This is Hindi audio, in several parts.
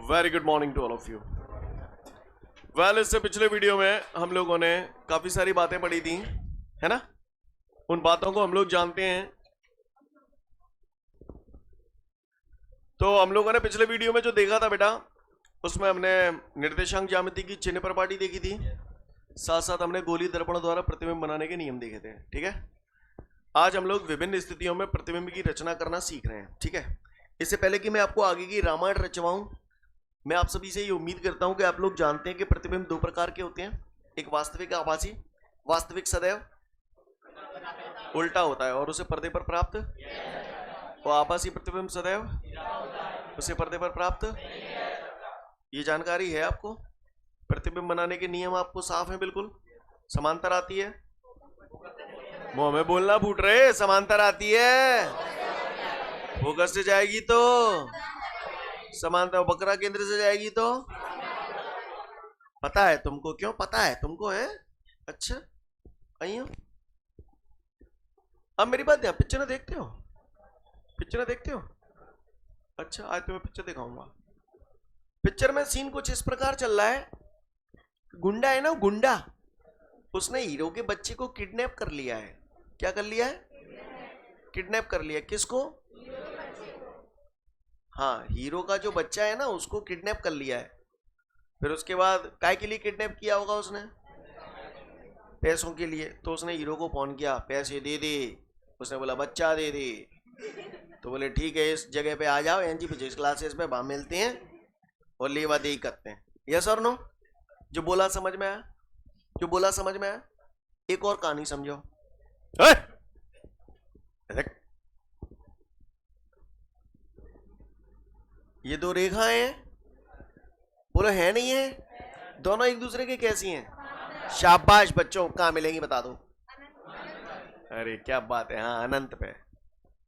Very good morning to all of you. Well, इससे पिछले वीडियो में हम लोगों ने काफी सारी बातें पढ़ी थी, है ना। उन बातों को हम लोग जानते हैं। तो हम लोगों ने पिछले वीडियो में जो देखा था बेटा, उसमें हमने निर्देशांक ज्यामिति की चिन्ह प्रपाटी देखी थी, साथ साथ हमने गोली दर्पण द्वारा प्रतिबिंब बनाने के नियम देखे थे। ठीक है, आज हम लोग विभिन्न स्थितियों में प्रतिबिंब की रचना करना सीख रहे हैं। ठीक है, इससे पहले कि मैं आपको आगे की रामायण रचवाऊं, मैं आप सभी से ये उम्मीद करता हूं कि आप लोग जानते हैं कि प्रतिबिंब दो प्रकार के होते हैं, एक वास्तविक आभासी। वास्तविक सदैव उल्टा होता है और उसे पर्दे पर प्राप्त, और आभासी प्रतिबिंब सदैव उसे पर्दे पर प्राप्त। ये जानकारी है आपको। प्रतिबिंब बनाने के नियम आपको साफ है, बिल्कुल। समांतर आती है, मुंह में बोलना फूट रहे, समांतर आती है, फोकस से जाएगी तो समांतर, बकरा केंद्र से जाएगी तो पता है तुमको, क्यों पता है तुमको है? अच्छा, आइयो। अब मेरी बात ध्यान, पिक्चर देखते हो? पिक्चर देखते हो? अच्छा, आज तुम्हें पिक्चर दिखाऊंगा। पिक्चर में सीन कुछ इस प्रकार चल रहा है। गुंडा है ना, गुंडा, उसने हीरो के बच्चे को किडनैप कर लिया है। क्या कर लिया है? किडनैप कर लिया। किसको? हाँ, हीरो का जो बच्चा है ना, उसको किडनैप कर लिया है। फिर उसके बाद काय के लिए किडनैप किया होगा उसने? पैसों के लिए। तो उसने हीरो को फोन किया, पैसे दे दे। उसने बोला बच्चा दे दे। तो बोले ठीक है, इस जगह पे आ जाओ, एनजी फिजिक्स क्लासेस पे, वहां मिलते हैं और लेवा दे करते हैं। यस और नो? जो बोला समझ में आया? जो बोला समझ में आया? एक और कहानी समझो। ये दो रेखाएं हैं, बोलो है नहीं है? दोनों एक दूसरे के कैसी हैं? शाबाश बच्चों, कहां मिलेंगी बता दो। अरे क्या बात है, हाँ, अनंत पे।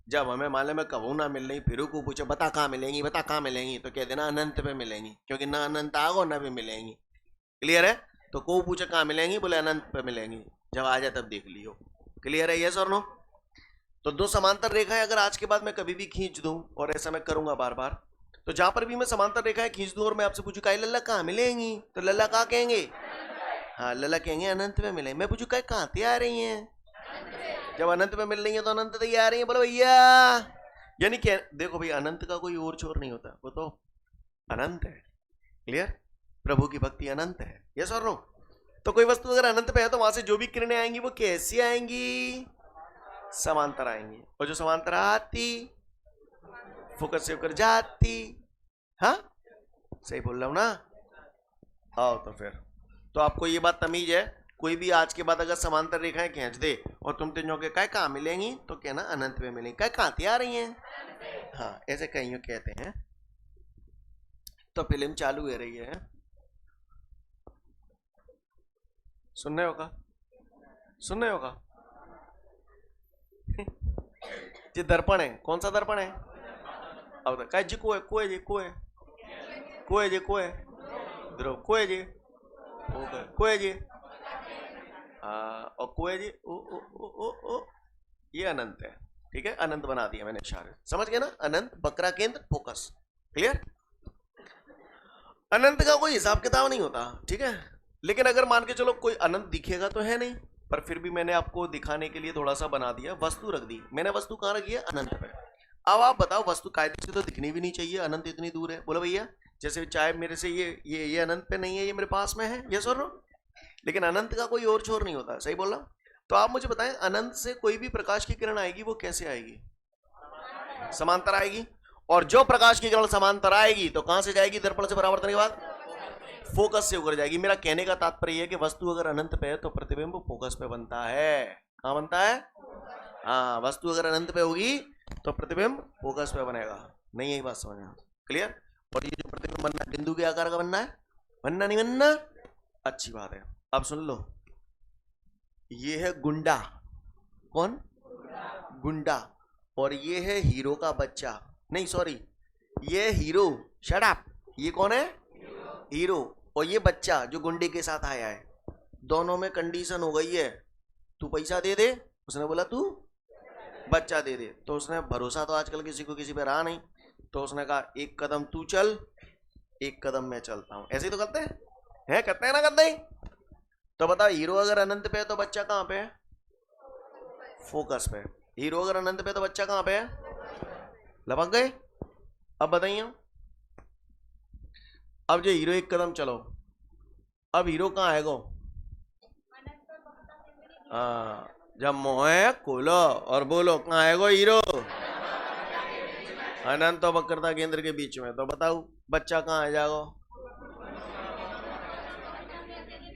जब हमें मालूम में कबू ना मिल रही, फिर को पूछो बता कहाँ मिलेंगी, बता कहाँ मिलेंगी, तो कह देना अनंत पे मिलेंगी, क्योंकि ना अनंत आगो ना भी मिलेंगी। क्लियर है? तो को पूछे कहाँ मिलेंगी, बोले अनंत पे मिलेंगी। जब आ जाए तब देख लियो। क्लियर है? यस और नो? तो दो समांतर रेखाएं अगर आज के बाद मैं कभी भी खींच दूं, और ऐसा मैं करूंगा बार बार, तो जहां पर भी मैं समांतर रेखाएं खींच दूं और मैं आपसे पूछूं काई लल्ला कहाँ मिलेंगी, तो लल्ला कहाँ कहेंगे? हाँ, लल्ला कहेंगे अनंत में मिलेंगे। मैं पूछूं काई कहाँ आ रही हैं? जब अनंत में मिल रही है तो अनंत तक आ रही है। बोलो भैया, यानी कि देखो भाई, अनंत का कोई और छोर नहीं होता, वो तो अनंत है। क्लियर? प्रभु की भक्ति अनंत है। यस और नो? तो कोई वस्तु अगर अनंत पे है तो वहां से जो भी किरणें आएंगी वो कैसी आएंगी? समांतर आएंगी। और जो समांतर आती, फोकस से होकर जाती। हाँ, सही बोल रहा हूं ना? आओ तो फिर, तो आपको ये बात तमीज है। कोई भी आज के बाद अगर समांतर रेखाएं खींच दे और तुम तीनों के काय कहाँ मिलेंगी, तो कहना अनंत में मिलेंगी। काय कहाँ आ रही हैं? हाँ, ऐसे कहीं कहते हैं। तो फिल्म चालू हो रही है, सुनने होगा, सुनने होगा। ये दर्पण है, कौन सा दर्पण है? अब काय जी को है, को है जी, को है, को है जी, को है ध्रुव, को है जी, को है जी, और कोई जी ओ ओ ओ ओ ओ, ये अनंत है। ठीक है, अनंत बना दिया मैंने इशारे, समझ गए ना? अनंत, बकरा केंद्र, फोकस। क्लियर? अनंत का कोई हिसाब किताब नहीं होता। ठीक है, लेकिन अगर मान के चलो कोई अनंत दिखेगा तो है नहीं, पर फिर भी मैंने आपको दिखाने के लिए थोड़ा सा बना दिया, वस्तु रख दी मैंने। वस्तु कहाँ रखी है? अनंत पे। अब आप बताओ, वस्तु कायदे से तो दिखनी भी नहीं चाहिए, अनंत इतनी दूर है। बोलो भैया, जैसे चाहे मेरे से ये अनंत पे नहीं है, ये मेरे पास में है। यस और नो? लेकिन अनंत का कोई और छोर नहीं होता। सही बोला? तो आप मुझे बताएं, अनंत से कोई भी प्रकाश की किरण आएगी वो कैसे आएगी? समांतर आएगी। और जो प्रकाश की किरण समांतर आएगी तो कहां से जाएगी? दर्पण से परावर्तन के बाद फोकस से होकर जाएगी। मेरा कहने का तात्पर्य है कि वस्तु अगर अनंत पे है तो प्रतिबिंब फोकस पे बनता है। कहां बनता है? हाँ, वस्तु अगर अनंत पे होगी तो प्रतिबिंब फोकस पे बनेगा। नहीं, यही बात समझना। क्लियर? और ये जो प्रतिबिंब बनना है, बिंदु के आकार का बनना है, बनना नहीं बनना? अच्छी बात है। अब सुन लो, ये है गुंडा। कौन? गुंडा। और ये है हीरो का बच्चा, नहीं सॉरी, ये हीरो। Shut up. ये कौन है? हीरो। और ये बच्चा जो गुंडे के साथ आया है। दोनों में कंडीशन हो गई है, तू पैसा दे दे, उसने बोला तू बच्चा दे दे। तो उसने, भरोसा तो आजकल किसी को किसी पे रहा नहीं, तो उसने कहा एक कदम तू चल एक कदम मैं चलता हूं, ऐसे ही तो करते हैं करते हैं ना, करते ही। तो बताओ हीरो अगर अनंत पे है तो बच्चा कहां पे है? फोकस पे। हीरो अगर अनंत पे है तो बच्चा कहां पे है? लपक गए। अब बताइए, अब जो हीरो एक कदम चलो, अब हीरो कहां है गो? हाँ, जब मोह खोलो और बोलो कहां है गो हीरो? अनंत और वक्रता केंद्र के बीच में। तो बताओ बच्चा कहां आ जाएगा?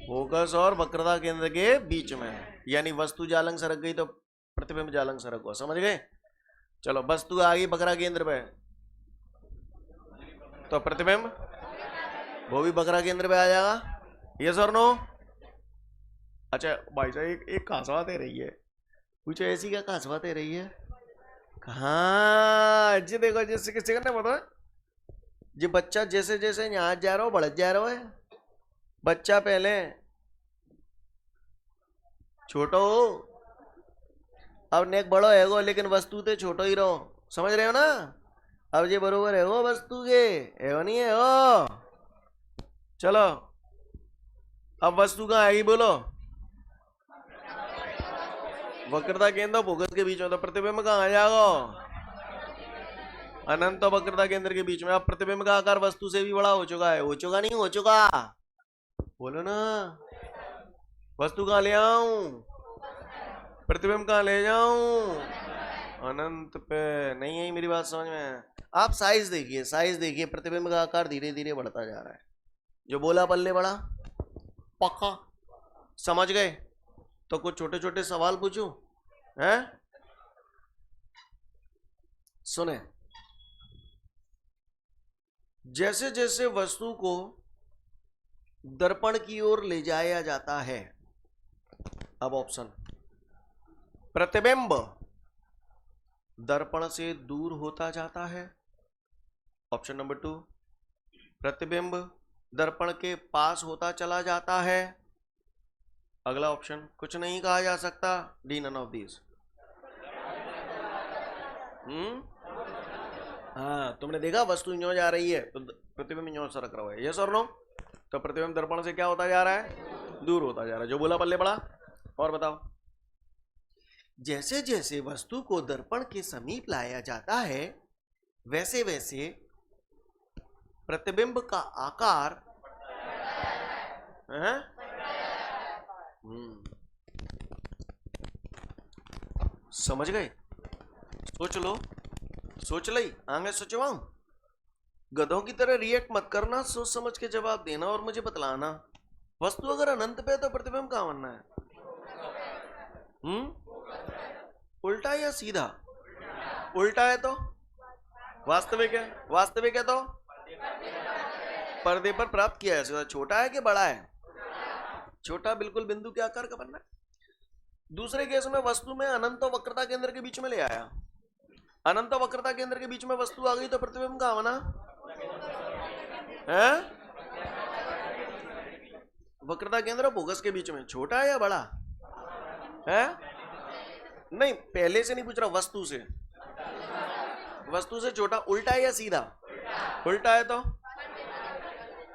फोकस और वक्रता केंद्र के बीच में। यानी वस्तु जालंग सरक गई तो प्रतिबिंब जालंग सरक हुआ। समझ गए? चलो, वस्तु आ गई वक्र केंद्र पे तो प्रतिबिंब वो भी वक्र केंद्र पे आ जाएगा। यस और नो? अच्छा भाई साहब, एक खास बात है रही है, पूछो ऐसी क्या खास बात है रही है? हाँ जी, देखो जैसे किसी का पता है, जी बच्चा जैसे जैसे यहाँ जा रहा हो बढ़ जा रहा है। बच्चा पहले छोटो हो, अब नेक बड़ो है गो, लेकिन वस्तु ते छोटो ही रहो। समझ रहे हो ना? अब ये बरोबर है वो वस्तु के, है वो नहीं है ओ? चलो, अब वस्तु कहाँ आएगी बोलो? वक्रता केंद्र फोकस के बीच में। तो प्रतिबिंब कहाँ आ जाएगा? अनंत और वक्रता केंद्र के बीच में। अब प्रतिबिंब का आकार वस्तु से भी बड़ा हो चुका है। हो चुका नहीं हो चुका? बोलो ना। वस्तु कहाँ ले आऊं? प्रतिबिंब कहाँ ले जाऊं? अनंत पे। नहीं है मेरी बात समझ में? आप साइज देखिए, साइज देखिए, प्रतिबिंब का आकार धीरे धीरे बढ़ता जा रहा है। जो बोला पल्ले बड़ा पक्का। समझ गए? तो कुछ छोटे छोटे सवाल पूछूं? हैं? सुने, जैसे जैसे वस्तु को दर्पण की ओर ले जाया जाता है, अब ऑप्शन, प्रतिबिंब दर्पण से दूर होता जाता है। ऑप्शन नंबर 2, प्रतिबिंब दर्पण के पास होता चला जाता है। अगला ऑप्शन, कुछ नहीं कहा जा सकता, डी नन ऑफ दीज। हाँ, तुमने देखा वस्तु न्यो जा रही है तो प्रतिबिंब न्यो सरक रहा है। यस और नो? तो प्रतिबिंब दर्पण से क्या होता जा रहा है? दूर होता जा रहा है। जो बोला पल्ले बड़ा। और बताओ, जैसे जैसे वस्तु को दर्पण के समीप लाया जाता है वैसे वैसे प्रतिबिंब का आकार है? समझ गए? सोच लो, सोच ली आगे सोचवाऊं? गधों की तरह रिएक्ट मत करना, सोच समझ के जवाब देना और मुझे बतलाना। वस्तु अगर अनंत पे है तो प्रतिबिंब कहां बनना है? उल्टा या सीधा? उल्टा है तो वास्तविक है, वास्तविक है तो पर्दे पर प्राप्त किया है। सीधा छोटा है कि बड़ा है? छोटा, बिल्कुल बिंदु के आकार का बनना है। दूसरे केस में वस्तु में अनंत और वक्रता केंद्र के बीच में ले आया, अनंत और वक्रता केंद्र के बीच में वस्तु आ गई तो प्रतिबिंब कहां बना है? वक्रता केंद्र और फोकस के बीच में। छोटा है या बड़ा है? नहीं, पहले से नहीं पूछ रहा, वस्तु से। वस्तु से छोटा। उल्टा है या सीधा? उल्टा है तो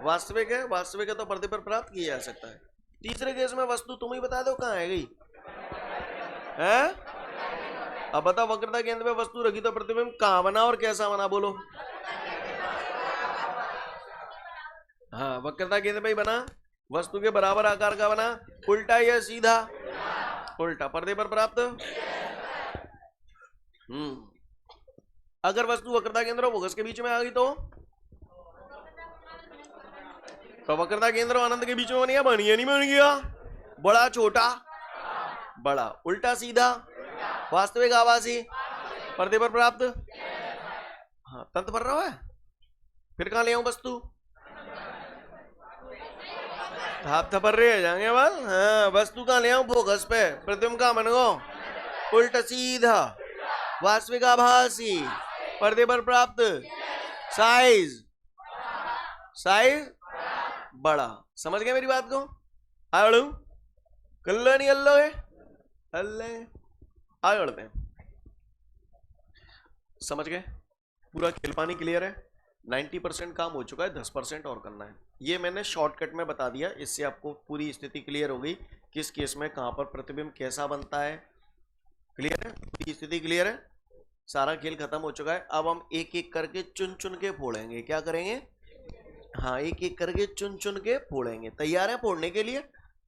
वास्तविक है, वास्तविक है तो पर्दे पर प्राप्त किया जा सकता है। तीसरे केस में वस्तु तुम ही बता दो कहां है गई है? अब बताओ, वक्रता केंद्र पे वस्तु रखी तो प्रतिबिंब कहां बना और कैसा बना? बोलो। हाँ, वक्रता केंद्र पे ही बना, वस्तु के बराबर आकार का बना। उल्टा या सीधा? उल्टा। पर्दे पर प्राप्त। अगर वस्तु वक्रता केंद्र और फोकस के बीच में आ गई तो वक्रता केंद्र और अनंत के बीच में बन गया? बन गया नहीं बन गया? बड़ा छोटा? बड़ा। उल्टा सीधा? वास्तविक आभासी? पर्दे पर प्राप्त। हाँ, तंत्र भर रहा है। फिर कहां ले आऊं वस्तु? आप थपर रहे जाएंगे बाल। हाँ, वस्तु कहां ले आऊं? फोकस पे। प्रतिबिंब कहां बन गो? उल्टा सीधा? वास्तविक आभासी? पर्दे पर प्राप्त? साइज? साइज बड़ा। समझ गए मेरी बात को? आड़ू कल्लो नहीं अल्लो है अल्ले। आगे बढ़ते हैं। समझ गए? पूरा खेल पानी क्लियर है? 90% काम हो चुका है, 10% और करना है। ये मैंने शॉर्टकट में बता दिया, इससे आपको पूरी स्थिति क्लियर हो गई, किस केस में कहाँ पर प्रतिबिंब कैसा बनता है। क्लियर है, पूरी स्थिति क्लियर है, सारा खेल खत्म हो चुका है। अब हम एक एक करके चुन चुन के फोड़ेंगे। क्या करेंगे? हाँ, एक एक करके चुन चुन के फोड़ेंगे। तैयार है फोड़ने के लिए?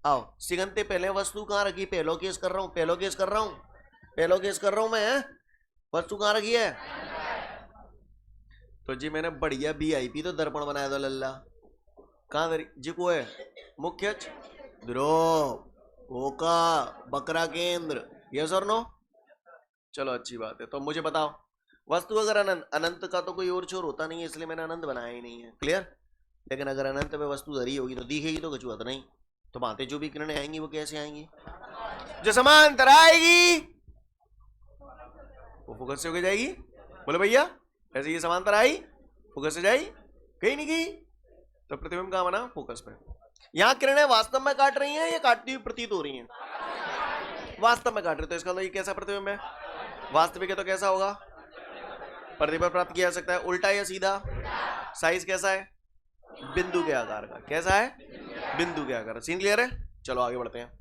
आओ। सिगंते पहले वस्तु कहाँ रखी? पहलो केस कर रहा हूँ, पहलो केस कर रहा हूँ, पहलो केस कर रहा हूँ मैं। वस्तु कहाँ रखी है? तो जी मैंने बढ़िया VIP तो दर्पण बनाया था लल्ला। कहाँ जी को है? मुख्य ध्रुव ओका बकरा केंद्र, यस और नो? चलो अच्छी बात है। तो मुझे बताओ, वस्तु अगर अनंत, अनंत का तो कोई और छोर होता नहीं है, इसलिए मैंने अनंत बनाया ही नहीं है। क्लियर? लेकिन अगर अनंत में वस्तु धरी होगी तो दिखेगी तो कछुआ तो नहीं। तो बातें जो भी किरणें आएंगी वो कैसे आएंगी? जो समांतर आएगी वो फोकस से होके जाएगी। बोले भैया, ऐसे ये समांतर आई फोकस से जाएगी, कहीं नहीं गई। तो प्रतिबिंब कहाँ बना? फोकस पे। यहाँ किरणें वास्तव में काट रही हैं या काटती हुई प्रतीत हो रही हैं? वास्तव में काट रही। तो इसका मतलब ये कैसा प्रतिबिंब है? वास्तविक है तो कैसा होगा? प्रतिबिंब प्राप्त किया जा सकता है उल्टा या सीधा? साइज कैसा है? बिंदु के आकार का। कैसा है? बिंदु के आकार। सीन क्लियर है? चलो आगे बढ़ते हैं।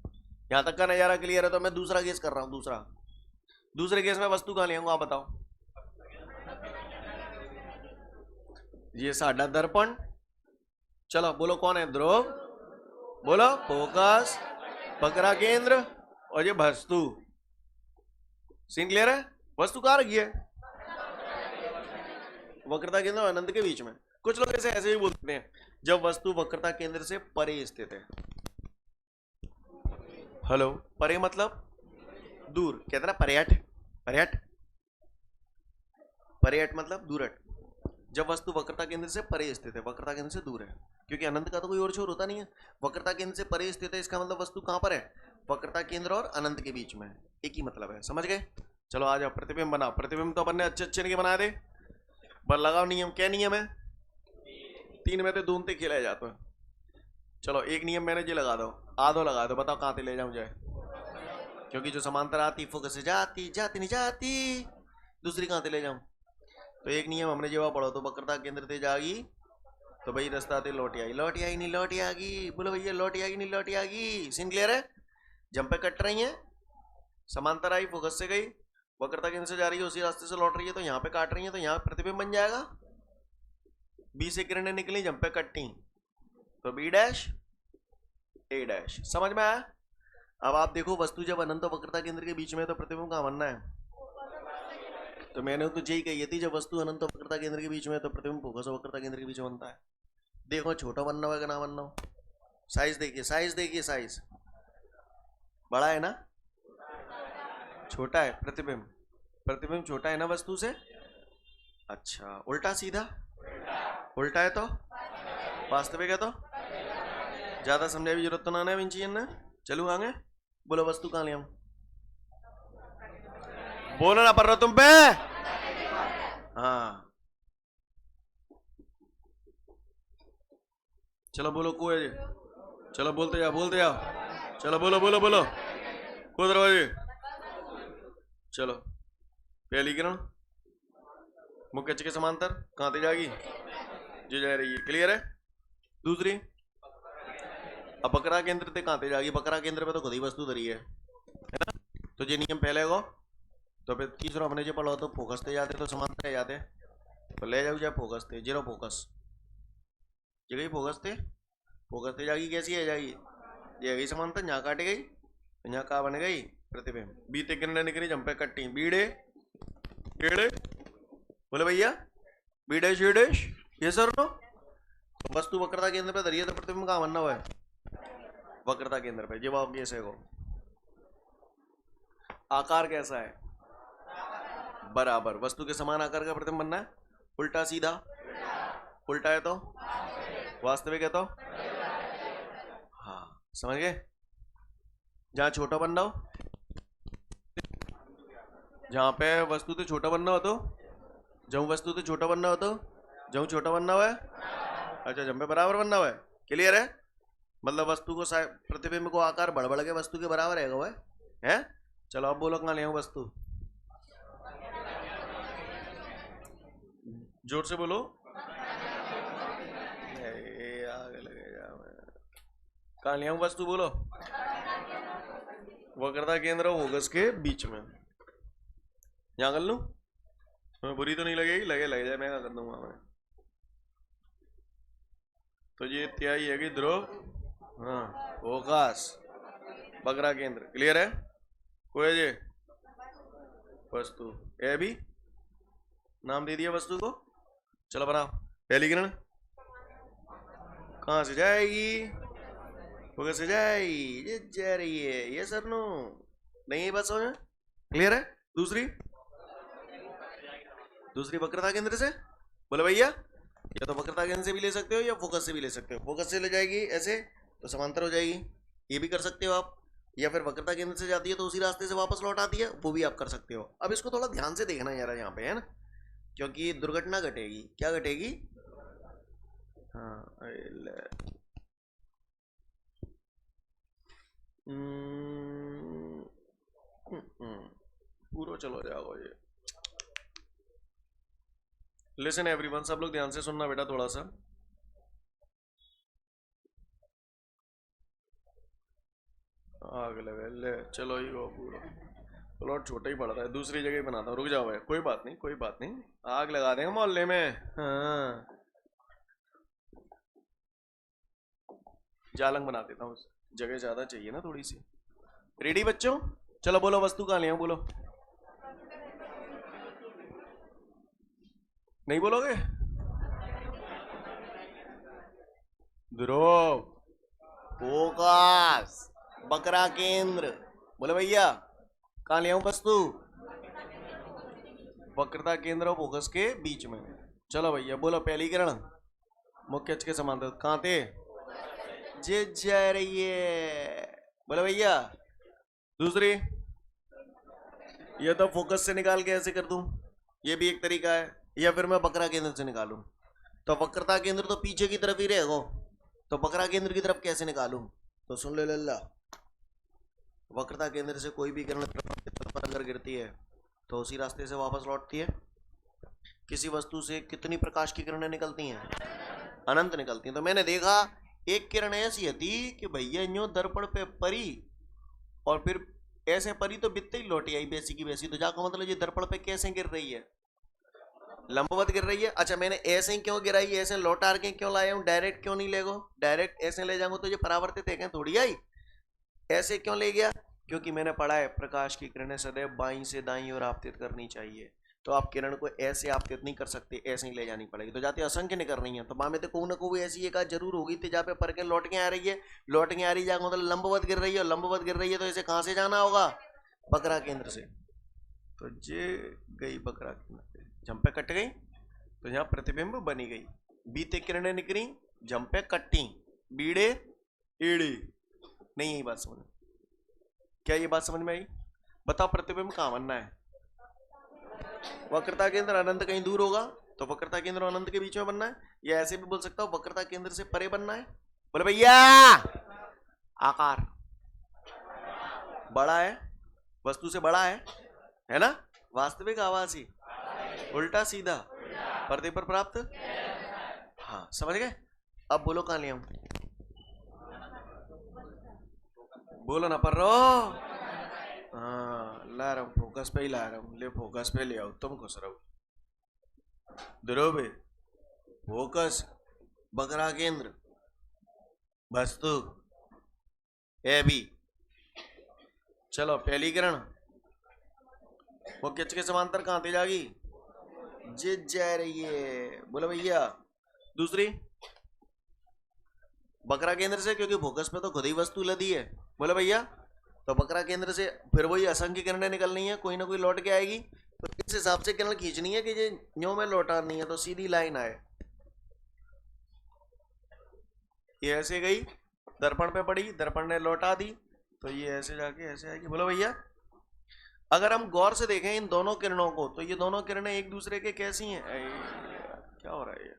यहां तक का नजारा क्लियर है। तो मैं दूसरा केस कर रहा हूं। दूसरे केस में वस्तु कहां ले आऊंगा आप बताओ? ये साडा दर्पण। चलो बोलो कौन है? ध्रुव। बोलो फोकस, बकरा केंद्र और ये वस्तु। सीन क्लियर है? वस्तु कहां रखी है? वक्रता केंद्र और अनंत के बीच में। कुछ लोग ऐसे भी बोलते हैं, जब वस्तु वक्रता केंद्र से परे स्थित है। हेलो, परे मतलब दूर। कहते ना पर्यट, पर्यट, पर्यट मतलब दूरट। जब वस्तु वक्रता केंद्र से परे स्थित है, वक्रता केंद्र से दूर है, क्योंकि अनंत का तो कोई और छोर होता नहीं है। वक्रता केंद्र से परे स्थित है, इसका मतलब वस्तु कहां पर है? वक्रता केंद्र और अनंत के बीच में। एक ही मतलब है, समझ गए? चलो आ जाओ, प्रतिबिंब बनाओ। प्रतिबिंब तो अपन ने अच्छे अच्छे बनाए थे। पर लगाओ नियम। क्या नियम है? 3 में तो दूनते खेला जाता है। चलो एक नियम मैंने ये लगा दो, आधो लगा दो। बताओ कहां से ले जाऊं जाए? क्योंकि जो समांतर आती फोकस से जाती जाती नहीं जाती, दूसरी कहां से ले जाऊं? तो एक नियम हमने जवाब पढ़ो तो वक्रता केंद्र से जागी तो भाई रास्ता थे लौटी आई। लौटी आई नहीं लौटी आ गई। बोलो भैया, लौटी आएगी नहीं लौटी आ गई। सीन क्लियर है? जंप पे कट रही है, समांतर आई फोकस से गई, वक्रता केंद्र से जा रही है, उसी रास्ते से लौट रही है, तो यहाँ पे काट रही है, तो यहाँ प्रतिबिंब बन जाएगा। बी से किरणें निकली, जंप पे कट्टी, तो बी डैश ए डैश। समझ में आया? अब आप देखो, वस्तु जब अनंत वक्रता केंद्र के बीच में है तो प्रतिबिंब कहाँ बनना है? तो मैंने तो यही कही थी, जब वस्तु अनंत वक्रता केंद्र के बीच में है तो प्रतिबिंब फोकस वक्रता केंद्र के बीच में बनता है। देखो छोटा बनना होगा कि ना बनना हो? साइज देखिए, साइज देखिए, साइज बड़ा है ना, छोटा है प्रतिबिंब। प्रतिबिंब छोटा है ना वस्तु से। अच्छा, उल्टा सीधा? उल्टा है तो वास्तविक है तो ज्यादा समझाने की जरूरत तो ना है इंचियन ने। चलू आगे। बोलो वस्तु कहां ले आऊं? बोलो ना पड़ रहा तुम पे। हाँ चलो बोलो को है जी। चलो बोलते जाओ, बोलते जाओ। चलो बोलो बोलो बोलो। को दरवाजे। चलो पहली किरण मुख्य के समांतर कहां से जाएगी? जो जा रही है। क्लियर है? दूसरी अब बकरा केंद्र से कहां से जाएगी? बकरा केंद्र पे तो खुद ही वस्तु धरी है ना। तो ये नियम पहले को, तो फिर तीसरा हमने जो पढ़ा तो फोकस से जाते तो समांतर जाते, तो ले जाओ जाए फोकस थे, जीरो फोकस ये गई फोकस से जाएगी। कैसी है जाएगी? ये गई समांतर, यहाँ काटे गई, यहाँ कहा बन गई प्रतिबिंब। बीते किरणें निकली, जंपे कट्टी, बीड़े केड़े। बोले भैया बी डैश ए डैश, ये सर नो। तो वस्तु वक्रता केंद्र पे धरी है तो प्रतिबिंब कहाँ बनना हुआ है? वक्रता केंद्र पे। जवाब कैसे को? आकार कैसा है? बराबर। वस्तु के समान आकार का प्रतिबिंब बनना है। उल्टा सीधा? उल्टा है तो वास्तविक है तो हाँ, समझ गए? जहां छोटा बनना हो, जहां पे वस्तु तो छोटा बनना हो, तो जहां वस्तु तो छोटा बनना हो, तो जहां छोटा बनना हुआ है। अच्छा, जहां पे बराबर बनना हुआ है। क्लियर है? मतलब वस्तु को प्रतिबिंब को आकार बढ़ बढ़ के वस्तु के बराबर है वो है। चलो अब बोलो कहां ले आऊं वस्तु? जोर से बोलो। कहाँ ले आऊं वस्तु, बोलो। वक्रता केंद्र और फोकस के बीच में। यहाँ कर लूं? तुम्हें बुरी तो नहीं लगेगी? लगे जाए, मैं क्या कर दूंगा मैं। तो ये त्याई है कि ध्रुव, हाँ, फोकस, वक्रा केंद्र। क्लियर है? कोई जे वस्तु ए भी नाम दे दिया वस्तु को। चलो बनाओ। पहली किरण कहाँ से जाएगी? फोकस से जाएगी, ये जा रही है, ये सर नो नहीं है, बस समझ। क्लियर है? दूसरी वक्रता केंद्र से। बोले भैया, या तो वक्रता केंद्र से भी ले सकते हो या फोकस से भी ले सकते हो। फोकस से ले जाएगी ऐसे तो समांतर हो जाएगी, ये भी कर सकते हो आप। या फिर वक्रता केंद्र से जाती है तो उसी रास्ते से वापस लौट आती है, वो भी आप कर सकते हो। अब इसको थोड़ा ध्यान से देखना यार यहाँ पे, है ना, क्योंकि दुर्घटना घटेगी। क्या घटेगी? हाँ, पूरा चलो जाओ ये। लिसन एवरीवन, सब लोग ध्यान से सुनना बेटा थोड़ा सा। आग लगे ले, चलो ये वो पूरा प्लॉट छोटा ही पड़ रहा है, दूसरी जगह बनाता हूँ। रुक जाओ भाई, कोई बात नहीं, कोई बात नहीं, आग लगा देंगे मोहल्ले में। हाँ, जालंग बना देता हूँ, जगह ज्यादा चाहिए ना थोड़ी सी। रेडी बच्चों? चलो बोलो, वस्तु कहाँ ले आऊं, बोलो। नहीं बोलोगे? ध्रुव, फोकस, वक्रा केंद्र। बोले भैया, कहाँ ले आऊं वस्तु? वक्रता केंद्र और फोकस के बीच में। चलो भैया बोलो, पहली किरण मुख्य अक्ष के समांतर कहाँ थे? जे जा रही है। बोले भैया, दूसरी, ये तो फोकस से निकाल के ऐसे कर दूं, ये भी एक तरीका है। या फिर मैं वक्रा केंद्र से निकालूं, तो वक्रता केंद्र तो पीछे की तरफ ही रहेगा, तो वक्रा केंद्र की तरफ कैसे निकालूं? तो सुन ले लल्ला, वक्रता केंद्र से कोई भी किरण पर अगर गिरती है तो उसी रास्ते से वापस लौटती है। किसी वस्तु से कितनी प्रकाश की किरणें निकलती हैं? अनंत निकलती हैं। तो मैंने देखा एक किरण ऐसी थी कि भैया यूं दर्पण पे परी और फिर ऐसे परी तो बित्ते ही लौटी आई वैसी की वैसी। तो जाकर मतलब ये दर्पण पे कैसे गिर रही है? लंबवत गिर रही है। अच्छा, मैंने ऐसे ही क्यों गिराई, ऐसे लौटा के क्यों लाया हूं, डायरेक्ट क्यों नहीं ले गो? डायरेक्ट ऐसे ले जाऊंगा तो ये परावर्तित है, थोड़ी आई। ऐसे क्यों ले गया? क्योंकि मैंने पढ़ा है प्रकाश की किरणें सदैव बाईं से दाईं ओर आपतित करनी चाहिए। तो आप किरण को ऐसे आपतित नहीं कर सकते, ऐसे ही ले जानी पड़ेगी। तो जाते असंख्य नहीं करनी है, तो मामे तो कोई ना कोई ऐसी एक जरूर होगी थी जहाँ पे पर के लौट के आ रही है, लौट के आ रही जाएगा मतलब लंबवत गिर रही है, और लंबवत गिर रही है तो इसे कहाँ से जाना होगा? वक्रा केंद्र से। तो जे गई वक्रा केंद्र, झंपे कट गई, तो यहाँ प्रतिबिंब बनी गई। बीते किरणें निकली, झंपे कट्टी, बीड़े ईड़ी। नहीं यही बात समझ, क्या ये बात समझ में आई? बताओ प्रतिबिंब कहाँ बनना है? वक्रता केंद्र अनंत कहीं दूर होगा, तो वक्रता केंद्र अनंत के बीच में बनना है। या ऐसे भी बोल सकता हूं वक्रता केंद्र से परे बनना है। बोले भैया, आकार बड़ा है, वस्तु से बड़ा है ना? वास्तविक आभासी, उल्टा सीधा, पर्दे पर प्राप्त। हाँ, समझ गए? अब बोलो कहां ले आऊं? बोलो ना, पर रो। हाँ, ला रहा हूं, फोकस पे ही ला रहा हूं। ले फोकस पे ले आओ, तुम खुश रहो। ध्रुव, फोकस, वक्रा केंद्र, वस्तु ए बी। चलो पहली किरण मुख्य अक्ष के समांतर कहां थे जागी? जे जा रही है। बोले भैया, दूसरी वक्रा केंद्र से, क्योंकि फोकस पे तो खुद ही वस्तु लदी है। बोले भैया, तो वक्रा केंद्र से फिर वही असंख्य किरणें निकलनी है, कोई ना कोई लौट के आएगी। तो इस हिसाब से किरण खींचनी है कि ये न्यो में लौटानी है, तो सीधी लाइन आए। ये ऐसे गई, दर्पण पे पड़ी, दर्पण ने लौटा दी, तो ये ऐसे जाके ऐसे आएगी। बोलो भैया, अगर हम गौर से देखें इन दोनों किरणों को, तो ये दोनों किरणें एक दूसरे के कैसी हैं? क्या हो रहा है? ये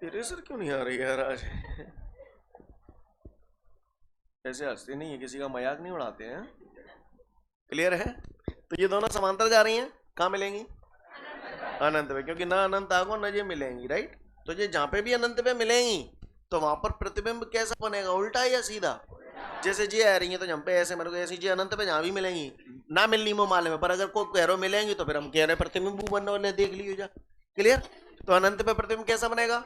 इरेजर क्यों नहीं आ रही यार आज? ऐसे हंसते नहीं है, किसी का मजाक नहीं उड़ाते हैं। क्लियर है? तो ये दोनों समांतर जा रही हैं, कहाँ मिलेंगी? अनंत में, क्योंकि ना अनंत आगो न ये मिलेंगी, राइट? तो ये जहां पे भी अनंत पे मिलेंगी तो वहां पर प्रतिबिंब कैसा बनेगा, उल्टा या सीधा? जैसे जी आ रही है तो हम पे ऐसे मतलब ऐसी जी अनंत पे जहां भी मिलेंगी, ना मिलनी वो मालूम है, पर अगर कोई कह मिलेंगी तो फिर हम कह रहे प्रतिबिंब बनने वाले देख लियो जा। क्लियर? तो अनंत पे प्रतिबिंब कैसा बनेगा?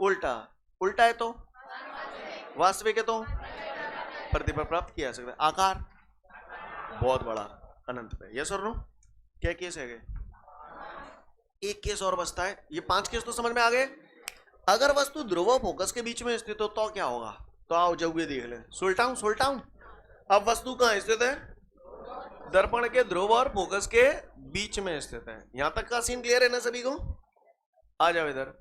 उल्टा। उल्टा है तो वास्तविक है तो प्रतिबिंब प्राप्त किया सकता है। आकार बहुत बड़ा अनंत पे, यस और नो? क्या केस है? एक केस और बचता है। ये 5 केस तो समझ में आ गए। अगर वस्तु ध्रुव और फोकस के बीच में स्थित हो तो क्या होगा? तो आओ जब ये देख ले, सुलटाऊं। अब वस्तु कहां स्थित है? दर्पण के ध्रुव और फोकस के बीच में स्थित है। यहां तक का सीन क्लियर है ना सभी को? आ जाओ इधर।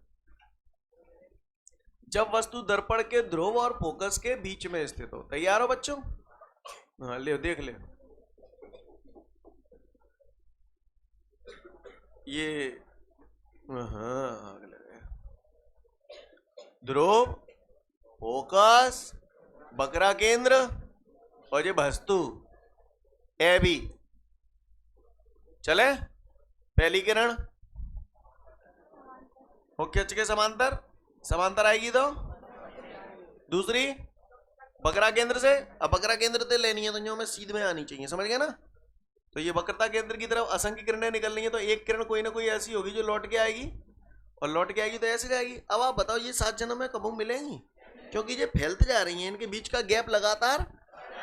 जब वस्तु दर्पण के ध्रुव और फोकस के बीच में स्थित हो, तैयार हो बच्चों? हाँ ले देख ले, ये हाँ ध्रुव, फोकस, बकरा केंद्र और ये वस्तु ए बी चले। पहली किरण मुख्य अक्ष के समांतर आएगी तो दूसरी बकरा केंद्र से। अब बकरा केंद्र से लेनी है तो जो हमें सीध में आनी चाहिए, समझ गए ना? तो ये वक्रता केंद्र की तरफ असंख्य किरणें निकलनी है, तो एक किरण कोई ना कोई ऐसी होगी जो लौट के आएगी, और लौट के आएगी तो ऐसे जाएगी। अब आप बताओ ये 7 जन्म में कब मिलेंगी? क्योंकि ये फैलते जा रही हैं, इनके बीच का गैप लगातार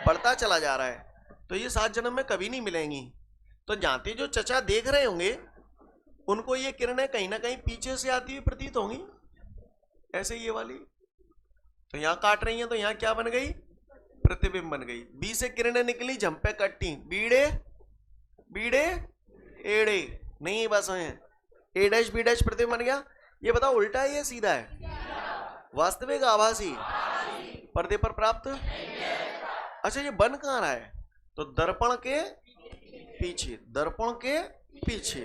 बढ़ता चला जा रहा है, तो ये 7 जन्म में कभी नहीं मिलेंगी। तो जाते जो चचा देख रहे होंगे उनको ये किरणें कहीं ना कहीं पीछे से आती हुई प्रतीत होंगी, ऐसे ये वाली। तो यहाँ काट रही हैं तो यहाँ क्या बन गई? प्रतिबिंब बन गई। बी से किरणें निकली, झंपे कट्टी, बीड़े बीड़े एड़े नहीं बस है, ए डैश बी डैश प्रतिबिंब बन गया। ये बताओ उल्टा है या सीधा है? वास्तविक आभासी पर्दे पर प्राप्त। अच्छा ये बन कहाँ रहा है? तो दर्पण के पीछे, दर्पण के पीछे।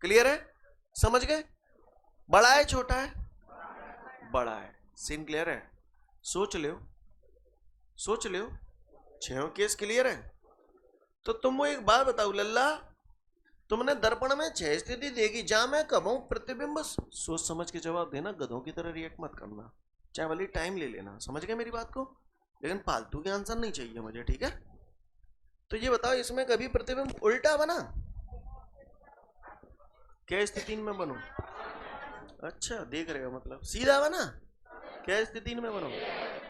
क्लियर है? समझ गए? बड़ा है छोटा है? बड़ा है। सीन क्लियर है? सोच लो 6 केस क्लियर है। तो तुम वो एक बात बताओ लल्ला, तुमने दर्पण में 6 स्थिति देखी, जहां मैं कब हूं प्रतिबिंब? सोच समझ के जवाब देना, गधों की तरह रिएक्ट मत करना, चाहे वाली टाइम ले लेना। समझ गए मेरी बात को? लेकिन फालतू के आंसर नहीं चाहिए मुझे, ठीक है? तो ये बताओ इसमें कभी प्रतिबिंब उल्टा बना? क्या स्थिति में बनो? अच्छा देख रहे हो, मतलब सीधा बना? क्या स्थिति में बनो?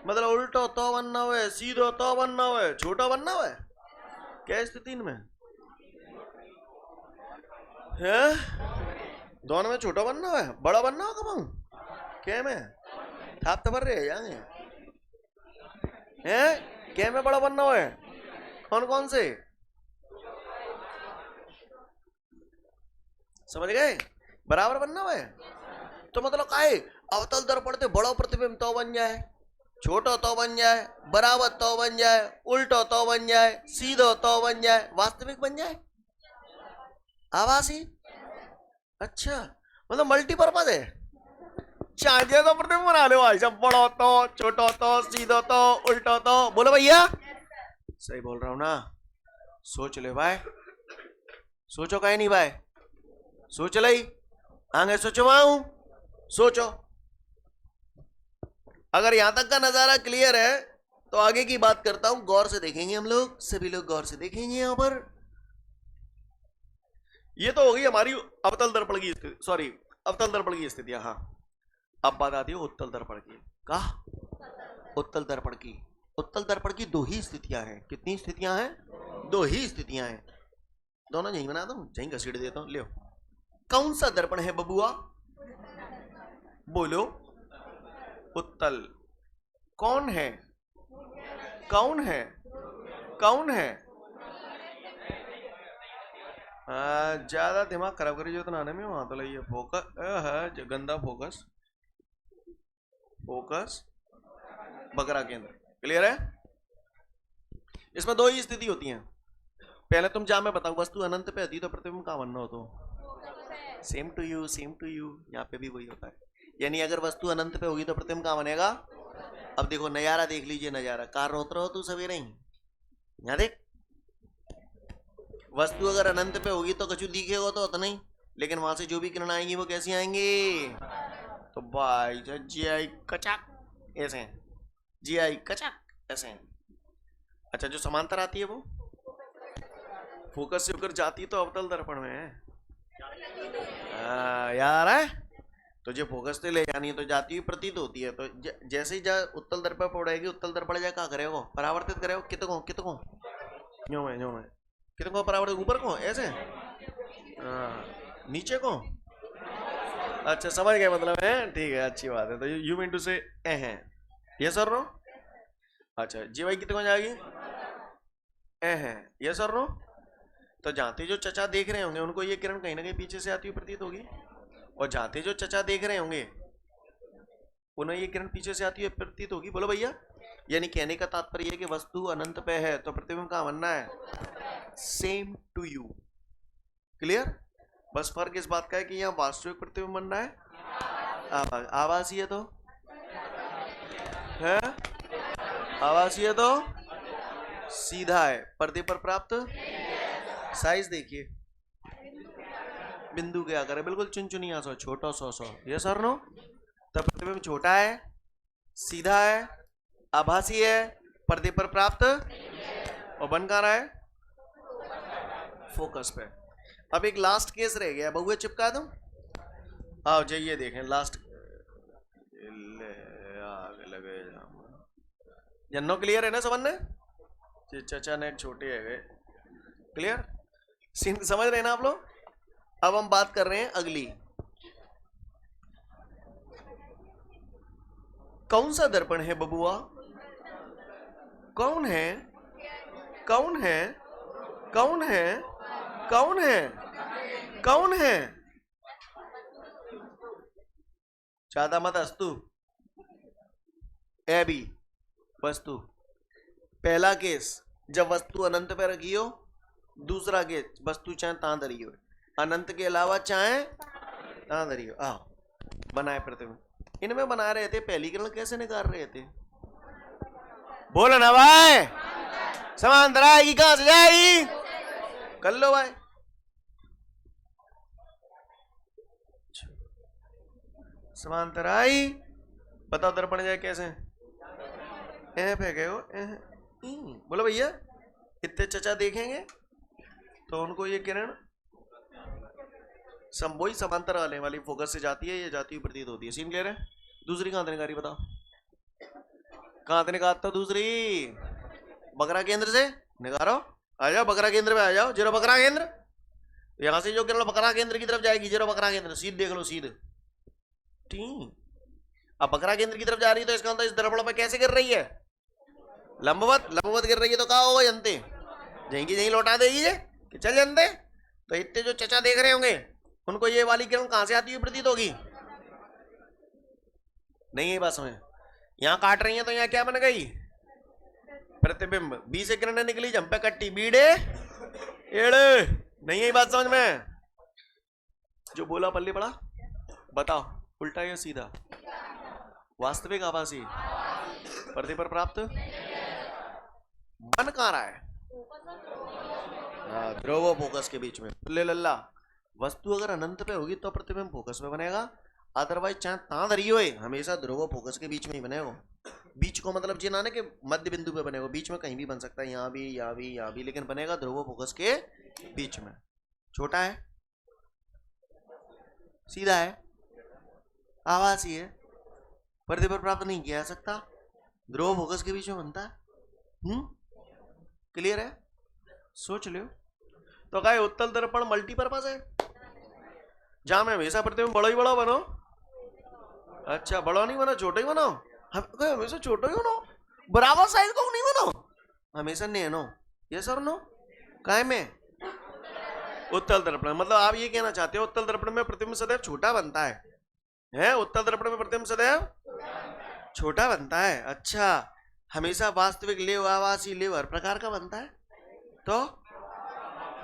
मतलब उल्टो तो बनना हुआ, सीधो तो बनना हुआ, छोटा बनना हुआ। क्या स्थिति में है? दोनों में छोटा बनना है, बड़ा बनना होगा कब? क्या में थाप तो भर रहे जाएंगे हैं? क्या में बड़ा बनना है? कौन कौन से? समझ गए? बराबर बनना है। तो मतलब काहे अवतल दर्पण से बड़ा प्रतिबिंब तो बन जाए, छोटा तो बन जाए, बराबर तो बन जाए, उल्टो तो बन जाए, सीधो तो बन जाए, वास्तविक बन जाए, आभासी। अच्छा मतलब मल्टीपर्पज है। चाहिए तो प्रतिबिंब बना लो भाई सब, बड़ा तो, छोटा तो, सीधो तो, उल्टो तो। बोलो भैया सही बोल रहा हूं ना? सोच ले भाई, सोचो कहीं नहीं भाई, सोच ली आगे सोचवाऊं, सोचो। अगर यहां तक का नजारा क्लियर है तो आगे की बात करता हूं, गौर से देखेंगे हम लोग, सभी लोग गौर से देखेंगे। यहां पर ये तो हो गई हमारी अवतल दर्पण की स्थिति, सॉरी अवतल दर्पण की स्थितियां। हाँ अब बात आती है उत्तल दर्पण की। कहा उत्तल दर्पण की? उत्तल दर्पण की 2 ही स्थितियां हैं। कितनी स्थितियां हैं? 2 ही स्थितियां हैं। दोनों यही बना दूं, यही घसीट देता हूं। ले कौन सा दर्पण है बबुआ? बोलो उत्तल। कौन है? कौन है? कौन है? ज्यादा दिमाग खराब करी जो तो नाने में वहां तो लाइए फोकस है, गंदा फोकस, फोकस बकरा केंद्र। क्लियर है? इसमें 2 ही स्थिति होती हैं। पहले तुम जा मैं बताऊं, वस्तु अनंत पे आती तो प्रतिबिंब कहां बनना हो? तो same to you, same to you, यहाँ पे भी वही होता है। यानी अगर वस्तु अनंत पे होगी तो प्रतिबिंब कहां बनेगा? अब देखो नजारा देख लीजिए, नजारा कार रोत रहो तू सवेरे ही, यहाँ देख। वस्तु अगर अनंत पे होगी तो कछु दिखेगा तो उतना ही, लेकिन वहां से जो भी किरण आएंगी वो कैसी आएंगी? तो भाई जी आई कचक ऐसे, जी आई कचक ऐसे। अच्छा, जो समांतर आती है वो फोकस से होकर जाती है तो अवतल दर्पण में है। यार है तो जो फोकस से ले जानी है तो जाती हुई प्रतीत होती है, तो जैसे ही जा उत्तल दर्पण पड़ेगी, उत्तल दर्पण जा क्या करेगा, परावर्तित करेगा कितको कितको न्यो में कितको परावर्तित ऊपर को ऐसे, नीचे को। अच्छा समझ गए मतलब है, ठीक है अच्छी बात है। तो यू मीन टू से है ये सर नो। अच्छा जी भाई कितने को जाएगी है ये सर नो। तो जाते जो चचा देख रहे होंगे उनको ये किरण कहीं ना कहीं पीछे से आती हुई प्रतीत होगी, और जाते जो चचा देख रहे होंगे उन्हें ये किरण पीछे से आती हुई प्रतीत होगी। बोलो भैया, यानी कहने का तात्पर्य है कि वस्तु अनंत पे है तो प्रतिबिंब कहाँ बनना है, सेम टू यू। क्लियर। बस फर्क इस बात का है कि यहाँ वास्तविक प्रतिबिंब बनना है, आभासी है तो है, आभासी है तो सीधा है, पर्दे पर प्राप्त। साइज देखिए, बिंदु क्या करे, बिल्कुल चुनचुनिया सो, छोटा सो ये सर नो। तब प्रतिबिंब छोटा है, सीधा है, आभासी है, पर्दे पर प्राप्त, और बन कहाँ रहा है, फोकस पे। अब एक लास्ट केस रह गया, बहुए चिपका दूं। आओ जाइए देखें लास्ट। लगे जन्नो क्लियर है ना सबन ने, चचा ने छोटे है क्लियर, सीन समझ रहे हैं ना आप लोग। अब हम बात कर रहे हैं अगली, कौन सा दर्पण है बबुआ, कौन है, कौन है, कौन है, कौन है, कौन है, ज्यादा मत अस्तु ए बी वस्तु। पहला केस जब वस्तु अनंत पे रखी हो, दूसरा केस वस्तु चाहे तां धरी हो, अनंत के अलावा चाहे तां धरी हो। आओ बनाए प्रतिबिंब, इनमें बना रहे थे, पहली किरण कैसे निकाल रहे थे, बोलो ना भाई, समांतर आएगी कहां से जाएगी, कर लो भाई। समांतर आई, बताओ दर्पण जाए कैसे, फेंके हो बोलो भैया, इतने चचा देखेंगे तो उनको ये किरण वही समांतर वाले वाली फोकस से जाती है, ये जाती हुई प्रतीत होती है। सीन क्लियर है। दूसरी कहां निकाली बताओ, कहां से निकालता दूसरी, बकरा केंद्र से निकालो, आ जाओ बकरा केंद्र में आ जाओ, जीरो बकरा केंद्र, यहां से जो किरण बकरा केंद्र की तरफ जाएगी, जीरो बकरा केंद्र, सीध देख लो सीध। अब बकरा केंद्र की तरफ जा रही है तो इसका मतलब इस दर्पण पर कैसे गिर रही है, लंबवत, लंबवत गिर रही है तो कहा होगा जनते, जहीं की जहीं लौटा देगी ये कि चल जनते। तो इतने जो चचा देख रहे होंगे उनको ये वाली किरण कहां से आती हुई प्रतीत होगी, नहीं है बात समझ। यहां काट रही है तो यहां क्या बन गई, प्रतिबिंब, बी से किरण निकली, जंपे कट्टी बीड़े एड़े, नहीं है बात समझ में। जो बोला पल्ले पड़ा, बताओ उल्टा या सीधा, वास्तविक आभासी, पर्दे पर प्राप्त, बन कहां रहा है, ध्रुव फोकस के बीच में। ले लल्ला, वस्तु अगर अनंत पे होगी तो प्रतिबिंब फोकस में बनेगा, अदरवाइज चाहे तां धरी हो हमेशा ध्रुव फोकस के बीच में ही बनेगा। बीच को मतलब जी ना कि मध्य बिंदु पे बनेगा, बीच में कहीं भी बन सकता है, यहाँ भी यहाँ भी यहाँ भी, लेकिन बनेगा ध्रुव फोकस के बीच में। छोटा है, सीधा है, आभासी है, पर्दे पर प्राप्त नहीं किया जा सकता, ध्रुव फोकस के बीच में बनता है। क्लियर है, सोच लो। तो क्या उत्तल दर्पण मल्टीपर्पज है, जहां में हमेशा प्रतिबिंब बड़ा ही बड़ा बनो, अच्छा बड़ा नहीं बना छोटा ही बनो, हमेशा छोटा ही बनो, बराबर साइज को नहीं बनो, हमेशा नैनो, ये सर नो काय में उत्तल दर्पण। मतलब आप ये कहना चाहते हो उत्तल दर्पण में प्रतिबिंब सदैव छोटा बनता है, उत्तल दर्पण में प्रतिबिंब सदैव छोटा बनता है। अच्छा, हमेशा वास्तविक लेव, आभासी लेव हर प्रकार का बनता है तो,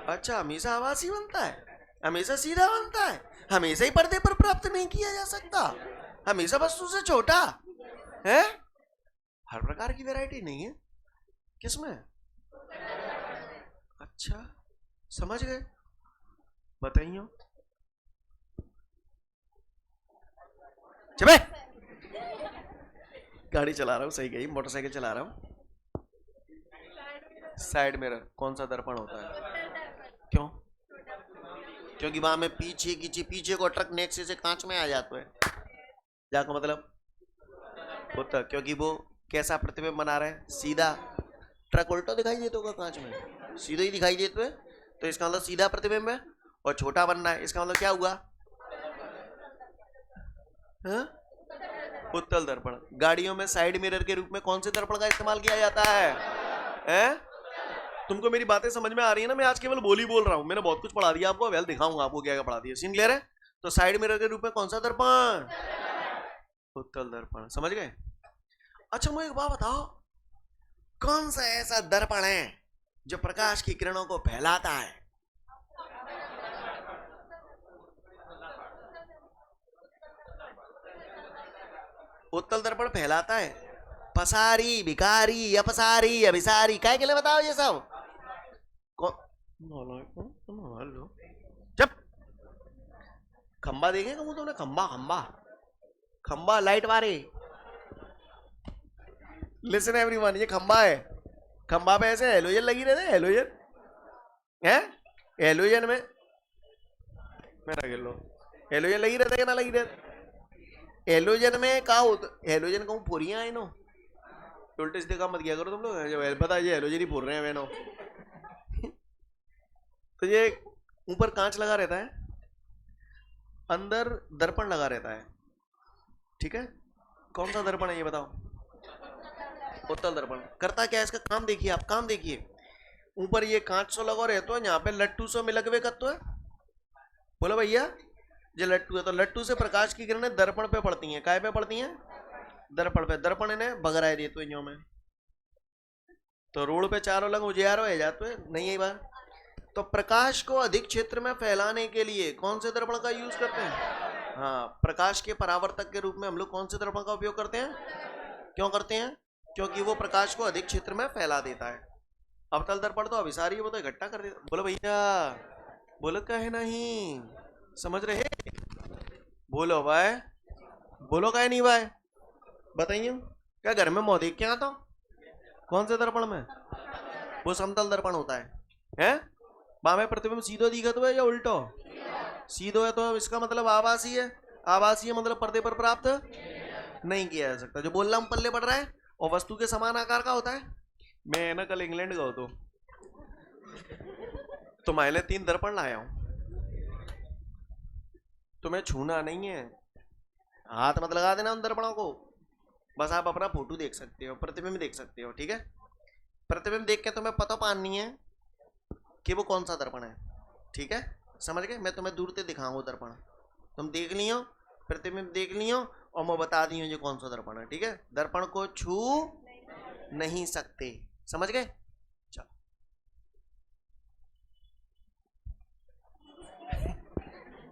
अच्छा हमेशा आभासी बनता है, हमेशा सीधा बनता है, हमेशा ही पर्दे पर प्राप्त नहीं किया जा सकता, हमेशा वस्तु से छोटा है, हर प्रकार की वैरायटी नहीं है किसमें। अच्छा समझ गए, बताइए। चुप। गाड़ी चला रहा हूँ, सही गई, मोटरसाइकिल चला रहा हूँ। साइड मिरर कौन सा दर्पण होता है? क्यों? क्योंकि वहां में पीछे को ट्रक नेक्से से कांच में आ जाता है, जाको मतलब होता, क्योंकि वो कैसा प्रतिबिंब बना रहे हैं? सीधा। ट्रक उल्टा दिखाई देता होगा कांच में, सीधा ही दिखाई देता है, तो इसका मतलब सीधा प्रतिबिंब है। और छोटा बनना है, इसका मतलब क्या हुआ? उत्तल दर्पण। गाड़ियों में साइड मिरर के रूप में कौन से दर्पण का इस्तेमाल किया जाता है? हैं? तुमको मेरी बातें समझ में आ रही है ना? मैं आज केवल बोल रहा हूँ, मैंने बहुत कुछ पढ़ा दिया आपको, वेल दिखाऊंगा आपको क्या क्या पढ़ा दिया। सीन क्लियर है? तो साइड मिरर के रूप में कौन सा दर्पण? उत्तल दर्पण। समझ गए? अच्छा मुझे एक बात बताओ, कौन सा ऐसा दर्पण है जो प्रकाश की किरणों को फैलाता है? उत्तल दर्पण फैलाता है। पसारी, भिकारी, अपसारी, अभिसारी, काय के लिए बताओ ये सब? चुप। खंबा देखे कहूं तुमने? खंबा खंबा खंबा लाइट वाले। लिसन एवरीवन, ये खंबा है। खंबा पे ऐसे हेलोजन लगी रहते हैं, हेलोजन है, हेलोजन में मेरा गिर लो, हेलोजन लगी रहता है कि ना लगी रहता? हेलोजन में क्या होता? हेलोजन कहूँ फोरियां है नो, उल्टे सीधे काम मत किया करो तुम लोग, पता है ये हेलोजन ही फोड़ रहे हैं वे नो। तो ये ऊपर कांच लगा रहता है, अंदर दर्पण लगा रहता है, ठीक है? कौन सा दर्पण है ये बताओ? उत्तल दर्पण। करता क्या है इसका? काम देखिए आप, काम देखिए। ऊपर ये कांच सो लगा रहता है, यहाँ पे लट्टू सो मिलकवे करते है। बोलो भैया, ये लट्टू है, तो लट्टू से प्रकाश की किरणें दर्पण पे पड़ती हैं। काय पे पड़ती हैं? दर्पण पे। दर्पण इन्हें भगराए देते हैं में, तो रोड पे चारों लग उजियारो है जाते हैं, नहीं है बात? तो प्रकाश को अधिक क्षेत्र में फैलाने के लिए कौन से दर्पण का यूज करते हैं? हाँ, प्रकाश के परावर्तक के रूप में हम लोग कौन से दर्पण का उपयोग करते हैं? क्यों करते हैं? क्योंकि वो प्रकाश को अधिक क्षेत्र में फैला देता है। अवतल दर्पण तो अभिसारी है, वो तो इकट्ठा कर देता। बोलो भैया, बोलो कहे नहीं, समझ रहे? बोलो भाई, बोलो कहे नहीं भाई, बताइए। क्या घर में मुंह देख के आता हूं? कौन से दर्पण में? वो समतल दर्पण होता है? बामे प्रतिबिंब सीधो दिखत है या उल्टो? सीधो है, तो इसका मतलब आभासी है। आभासी मतलब पर्दे पर प्राप्त नहीं किया जा सकता। जो बोलना हम पल्ले पड़ रहा है और वस्तु के समान आकार का होता है। मैं ना कल इंग्लैंड गया तो मैं 3 दर्पण लाया हूं। तुम्हें छूना नहीं है, हाथ मत लगा देना उन दर्पणों को, बस आप अपना फोटो देख सकते हो, प्रतिबिंब देख सकते हो, ठीक है? प्रतिबिंब देख के तुम्हें पता पानी है कि वो कौन सा दर्पण है, ठीक है? समझ गए? मैं तुम्हें दूर से दिखाऊंगा दर्पण, तुम देख लियो, प्रतिबिंब देख लियो, और मैं बता दी ये कौन सा दर्पण है, ठीक है? दर्पण को छू नहीं सकते, समझ गए? चलो,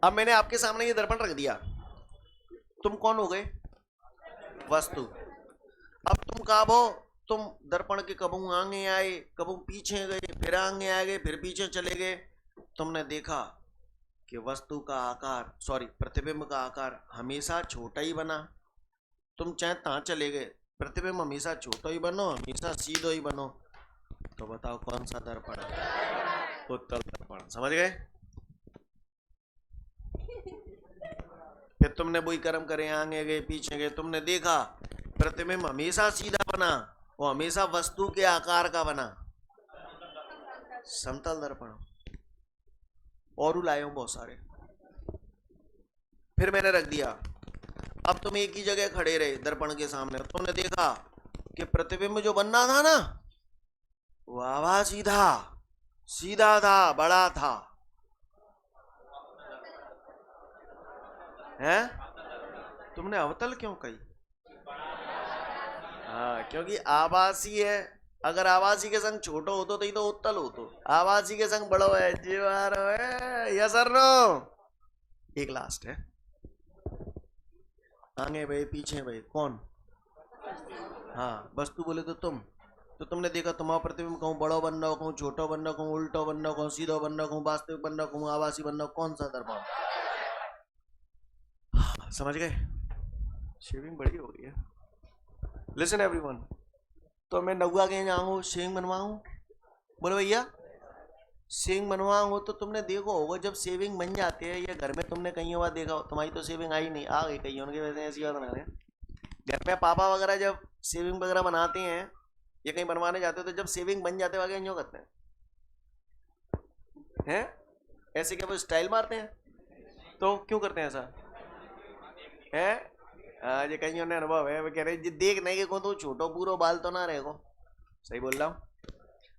अब मैंने आपके सामने ये दर्पण रख दिया, तुम कौन हो गए? वस्तु। अब तुम कब हो? तुम दर्पण के कबू आगे आए, कबू पीछे गए, फिर आगे आ गए, फिर पीछे चले गए। तुमने देखा कि वस्तु का आकार, सॉरी प्रतिबिंब का आकार हमेशा छोटा ही बना। तुम चाहे तहाँ चले गए, प्रतिबिंब हमेशा छोटा ही बनो, हमेशा सीधो ही बनो। तो बताओ कौन सा दर्पण है? उत्तल दर्पण। समझ गए? फिर तुमने वही कर्म करे, आगे गए, पीछे गए, तुमने देखा प्रतिबिंब हमेशा सीधा बना, वो हमेशा वस्तु के आकार का बना, समतल दर्पण। और लाए हूं बहुत सारे, फिर मैंने रख दिया। अब तुम एक ही जगह खड़े रहे दर्पण के सामने, तुमने देखा कि प्रतिबिंब जो बनना था ना, वो आवाज सीधा सीधा था, बड़ा था, है? तुमने अवतल क्यों कही? हाँ, क्योंकि आवासी है। अगर आवासी के संग छोटो होतो तो ही तो उत्तल होतो, आवासी के संग बड़ो है, जीवार है। यस और नो? एक लास्ट है, आगे भाई पीछे भाई कौन? हाँ, वस्तु बोले तो तुम। तो तुमने देखा तुम्हारा प्रतिबिंब कहूँ बड़ो बनना हो, कहूँ छोटो बनना हो, कहूँ उल्टो बनना हो, कहूँ सीधो बनना हो, कहूँ वास्तविक बनना हो, कहूँ आवासी बनना हो, कौन सा दर्पण? समझ गए? शेविंग बड़ी हो गई है। लिसन एवरीवन, तो मैं नौवा के जाऊँ शेविंग बनवाऊँ? बोले भैया शेविंग बनवाऊँ तो तुमने देखो होगा जब शेविंग बन जाती है या घर में तुमने कहीं बार देखा हो, तुम्हारी तो शेविंग आई नहीं, आ गई कहीं उनके, वैसे ऐसी बात बना रहे हैं। घर में पापा वगैरह जब शेविंग वगैरह बनाते हैं या कहीं बनवाने जाते हो तो जब शेविंग बन जाते हैं क्यों करते हैं? ऐसे क्या वो स्टाइल मारते हैं? तो क्यों करते हैं ऐसा? है हाँ, ये कहीं उन्हें अनुभव है, वो कह रहे देख नहीं को तो छोटो पूरा बाल तो ना रहेगो। सही बोल रहा हूँ?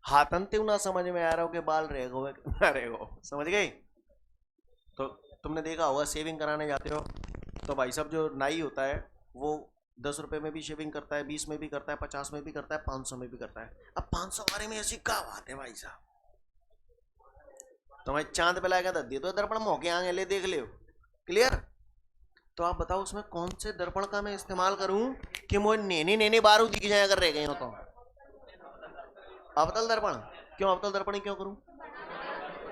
हाथन त्यों ना समझ में आ रहा हो कि बाल रहेगो ना रहेगो, समझ गई? तो तुमने देखा होगा शेविंग कराने जाते हो तो भाई साहब जो नाई होता है वो 10 रुपए में भी शेविंग करता है, 20 में भी करता है, 50 में भी करता है, 500 में भी करता है। अब 500 वाले में ऐसी क्या बात है भाई साहब? तुम्हें चांद पे लाएगा दे दो दर्पण मौके आगे ले देख ले, क्लियर? तो आप बताओ उसमें कौन से दर्पण का मैं इस्तेमाल करूं कि मुझे नेने नेने बारू दिख जाया कर रह गए हो? तो अवतल दर्पण। क्यों अवतल दर्पण ही क्यों करूं?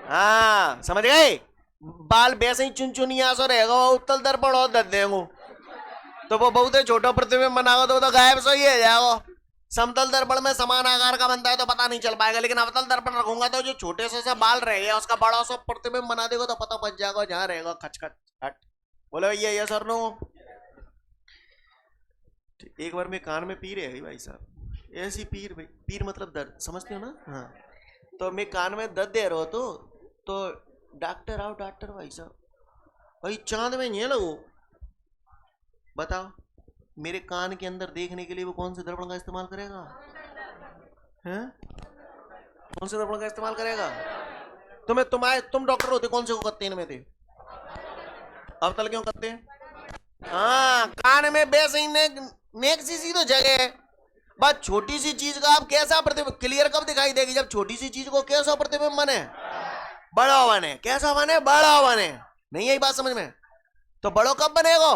हाँ समझ गए? बाल वैसे ही चुनचुनिया सो रहेगा, उत्तल दर्पण और दे देंगे तो वो बहुत छोटा प्रतिबिंब बनाओ तो गायब सो ही है जाओ। समतल दर्पण में समान आकार का बनता है तो पता नहीं चल पाएगा, लेकिन अवतल दर्पण रखूंगा तो जो छोटे से बाल रहेगा उसका बड़ा सा प्रतिबिंब बना देगा तो पता बच जाएगा जहां रहेगा खच खच हट। बोले भैया ये सर नो। एक बार मैं कान में पीर है भाई साहब, ऐसी पीर, भाई पीर मतलब दर्द, समझते हो ना? हाँ, तो मैं कान में दर्द दे रहा हो तो डॉक्टर आओ, डॉक्टर भाई साहब भाई चांद में ये लगो, बताओ मेरे कान के अंदर देखने के लिए वो कौन से दर्पण का इस्तेमाल करेगा? हैं? कौन से दर्पण का इस्तेमाल करेगा? तुम डॉक्टर होते कौन से को करते हैं इनमें थे? अवतल क्यों करते हैं? हाँ, कान में बेसही नेक सी तो जगह है, बस छोटी सी चीज का आप कैसा प्रतिबिंब क्लियर कब दिखाई देगी? जब छोटी सी चीज को कैसा प्रतिबिंब बने? बड़ा बने। कैसा बने? बड़ा बने। नहीं यही बात समझ में? तो बड़ो कब बनेगा?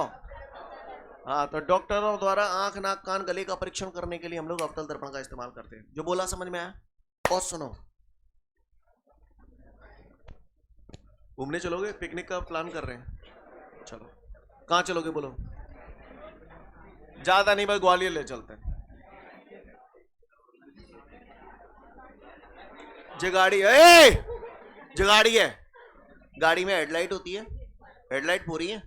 हाँ, तो डॉक्टरों द्वारा आंख नाक कान गले का परीक्षण करने के लिए हम लोग अवतल दर्पण का इस्तेमाल करते हैं। जो बोला समझ में आया? और सुनो, घूमने चलोगे? पिकनिक का प्लान कर रहे हैं, चलो। कहाँ चलोगे बोलो? ज्यादा नहीं, बस ग्वालियर ले चलते हैं। गाड़ी है, गाड़ी है, गाड़ी में हेडलाइट होती है, हेडलाइट पूरी है।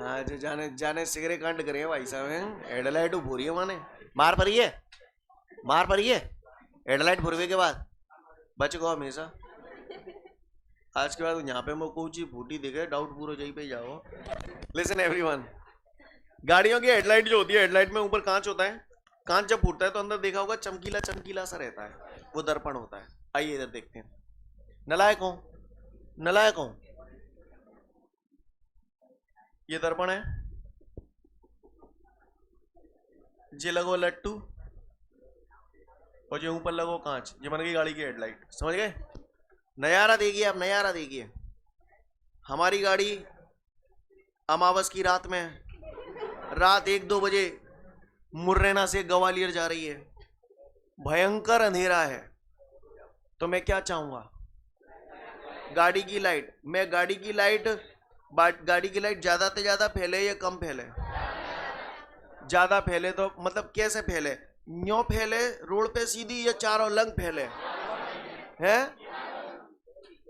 आज जाने जाने सिगरेट कांड करे भाई साहब, हेडलाइट पूरी है, माने मार पड़ी है, मार पड़ी है। हेडलाइट भरवे के बाद बच गो हमेशा। आज के बाद यहाँ पे मैं कोई फूटी दिखे डाउट पूरा जही पे जाओ। लिसन एवरीवन, गाड़ियों की हेडलाइट जो होती है, हेडलाइट में ऊपर कांच होता है, कांच जब फूटता है तो अंदर देखा होगा चमकीला चमकीला सा रहता है, वो दर्पण होता है। आइए इधर देखते हैं। नलायक हूं, नलायक हूं, ये दर्पण है, जे लगो लट्टू और जो ऊपर लगो कांच, ये बन गई गाड़ी की हेडलाइट। समझ गए? नजारा देखिए आप, नजारा देखिए। हमारी गाड़ी अमावस की रात में, रात 1-2 बजे मुरैना से ग्वालियर जा रही है, भयंकर अंधेरा है, तो मैं क्या चाहूंगा? गाड़ी की लाइट, मैं गाड़ी की लाइट ज्यादा से ज्यादा फैले या कम फैले? ज्यादा फैले तो मतलब कैसे फैले? न्यों फैले रोड पे सीधी या चारों लंग फैले? हैं?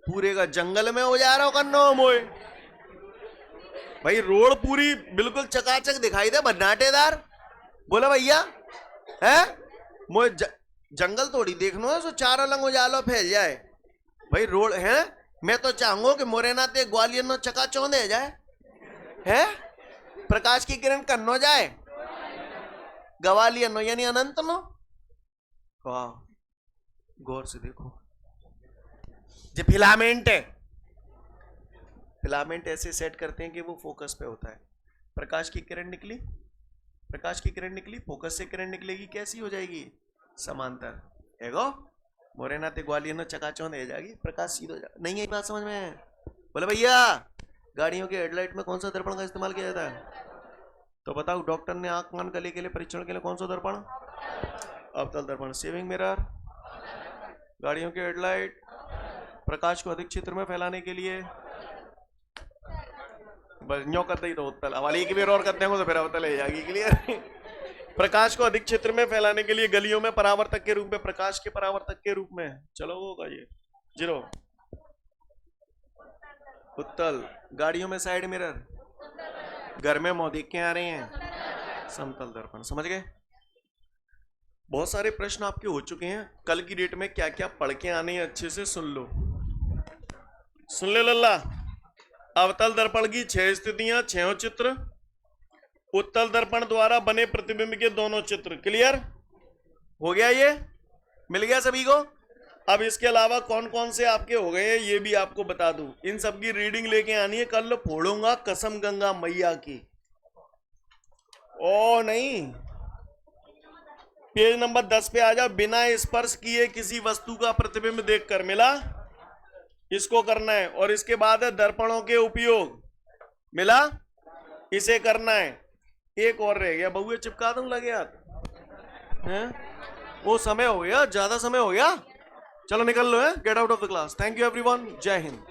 पूरे का जंगल में हो जा रहा हो कन्नो मोए भाई, रोड पूरी बिल्कुल चकाचक दिखाई दे, भन्नाटेदार। बोला भैया है मोए जंगल थोड़ी देखना है, सो चारों लंग उजालो फैल जाए भाई रोड है। मैं तो चाहूंगा कि मुरैना ते ग्वालियर नो चकाचौंध है जाए, है प्रकाश की किरण कन्नो जाए ग्वालियर नो यानी अनंत नो। वाह, गौर से देखो, जो फिलामेंट है, फिलामेंट ऐसे सेट करते हैं कि वो फोकस पे होता है। प्रकाश की किरण निकली, प्रकाश की किरण निकली, फोकस से किरण निकलेगी, कैसी हो जाएगी? समांतर। एगो मुरैना ते ग्वालियर में चकाचौंध हो जाएगी, प्रकाश सीधा हो जाएगा। नहीं यही बात समझ में? बोले भैया गाड़ियों के हेडलाइट में कौन सा दर्पण का इस्तेमाल किया जाता है? तो बताओ डॉक्टर ने आंख कान गले के लिए परीक्षण के लिए कौन सा दर्पण? अवतल दर्पण। सेविंग मिरर, गाड़ियों के हेडलाइट, प्रकाश को अधिक क्षेत्र में फैलाने के लिए बस न्यो करते ही तो उत्तल वाली एक बार और करते हैं तो फिर अवतल ले जाएगी। क्लियर। प्रकाश को अधिक क्षेत्र में फैलाने के लिए गलियों में परावर्तक के रूप में, प्रकाश के परावर्तक के रूप में, चलो होगा ये 0। उत्तल। गाड़ियों में साइड मिरर, घर में मुंह देख के आ रहे हैं, समतल दर्पण। समझ गए। बहुत सारे प्रश्न आपके हो चुके हैं। कल की डेट में क्या क्या पढ़ के आने हैं अच्छे से सुन लो। सुन ले लल्ला। अवतल दर्पण की 6 स्थितियां, 6 चित्र, उत्तल दर्पण द्वारा बने प्रतिबिंब के दोनों चित्र। क्लियर हो गया? ये मिल गया सभी को। अब इसके अलावा कौन कौन से आपके हो गए हैं ये भी आपको बता दूं। इन सब की रीडिंग लेके आनी है। कल फोड़ूंगा कसम गंगा मैया की। ओ नहीं, पेज नंबर 10 पे आ जा। बिना स्पर्श किए किसी वस्तु का प्रतिबिंब देखकर मिला, इसको करना है। और इसके बाद है दर्पणों के उपयोग, मिला, इसे करना है। एक और रह गया, बहुए चिपका दूं लगे हाथ हैं? वो समय हो गया, ज्यादा समय हो गया। चलो निकल लो है। Get out of the class. Thank you everyone. जय हिंद।